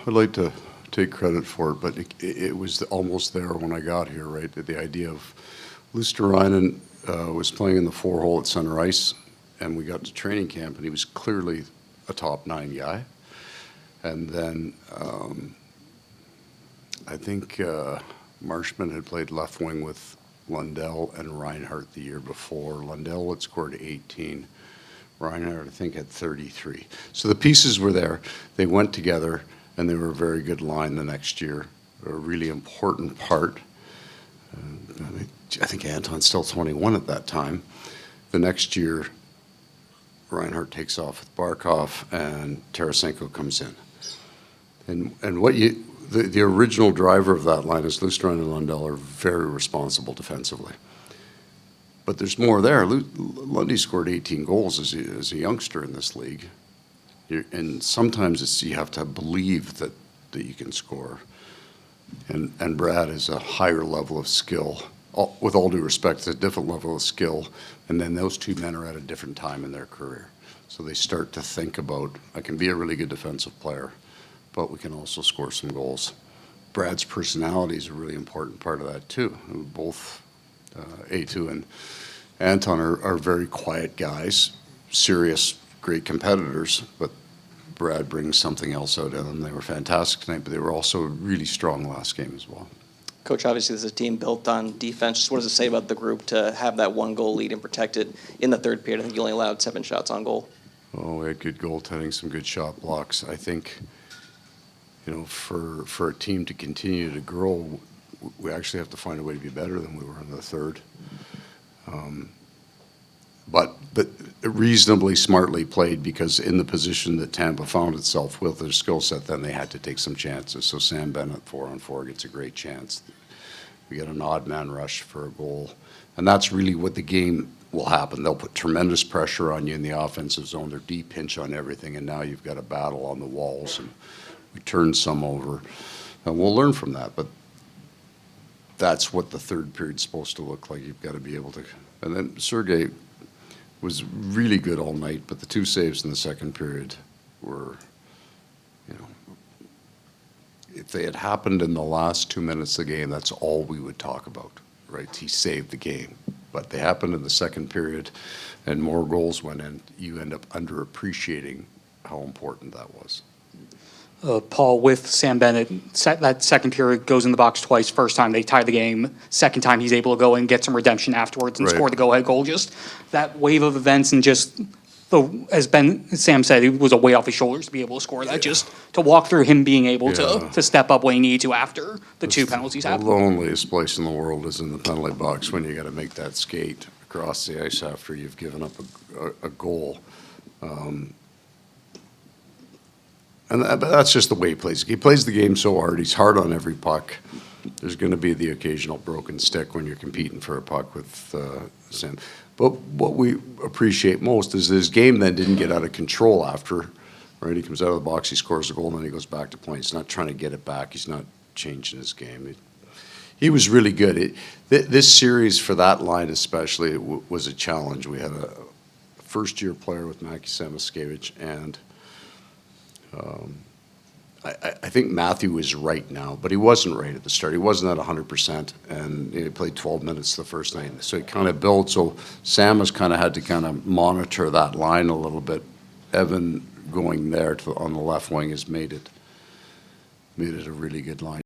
I'd like to take credit for it, but it was almost there when I got here, right? The idea of Luosterainen was playing in the 4-hole at center ice, and we got to training camp, and he was clearly a top 9 guy. And then I think Marshman had played left wing with Lundell and Reinhart the year before. Lundell had scored 18. Reinhart, I think, had 33. So the pieces were there. They went together, and they were a very good line the next year. A really important part. I think Anton's still 21 at that time. The next year, Reinhart takes off with Barkov, and Tarasenko comes in. And what the original driver of that line is Luosterainen and Lundell are very responsible defensively. But there's more there. Lundy scored 18 goals as a youngster in this league. And sometimes you have to believe that you can score. And Brad is a higher level of skill. With all due respect, it's a different level of skill. And then those two men are at a different time in their career. So they start to think about, I can be a really good defensive player, but we can also score some goals. Brad's personality is a really important part of that too. Both A2 and Anton are very quiet guys, serious, great competitors, but Brad brings something else out of them. They were fantastic tonight, but they were also really strong last game as well. Coach, obviously this is a team built on defense. Just what does it say about the group to have that 1-goal lead and protect it in the third period? I think you only allowed 7 shots on goal. Oh, we had good goaltending, some good shot blocks. I think, for a team to continue to grow, we actually have to find a way to be better than we were in the third. But reasonably smartly played, because in the position that Tampa found itself with their skill set, then they had to take some chances. So Sam Bennett 4-on-4 gets a great chance. We get an odd man rush for a goal. And that's really what the game will happen. They'll put tremendous pressure on you in the offensive zone. They're deep pinch on everything, and now you've got a battle on the walls, and we turn some over. And we'll learn from that, but that's what the third period's supposed to look like. You've got to be able to. And then Sergei was really good all night, but the 2 saves in the second period were, if they had happened in the last 2 minutes of the game, that's all we would talk about, right? He saved the game. But they happened in the second period, and more goals went in. You end up underappreciating how important that was. Paul, with Sam Bennett, that second period goes in the box twice. First time they tie the game. Second time he's able to go and get some redemption afterwards and score the go-ahead goal. Just that wave of events, and just as Sam said, it was a weight off his shoulders to be able to score that. Just to walk through him being able to step up when he needed to after the 2 penalties happened. The loneliest place in the world is in the penalty box when you got to make that skate across the ice after you've given up a goal. But that's just the way he plays. He plays the game so hard. He's hard on every puck. There's going to be the occasional broken stick when you're competing for a puck with Sam. But what we appreciate most is his game then didn't get out of control after. Right, he comes out of the box, he scores a goal, and then he goes back to playing. He's not trying to get it back. He's not changing his game. He was really good. This series, for that line especially, was a challenge. We had a first-year player with Maki Samoskevich, and I think Matthew is right now, but he wasn't right at the start. He wasn't at 100%, and he played 12 minutes the first night. So he kind of built. So Sam has kind of had to kind of monitor that line a little bit. Evan going there on the left wing has made it a really good line.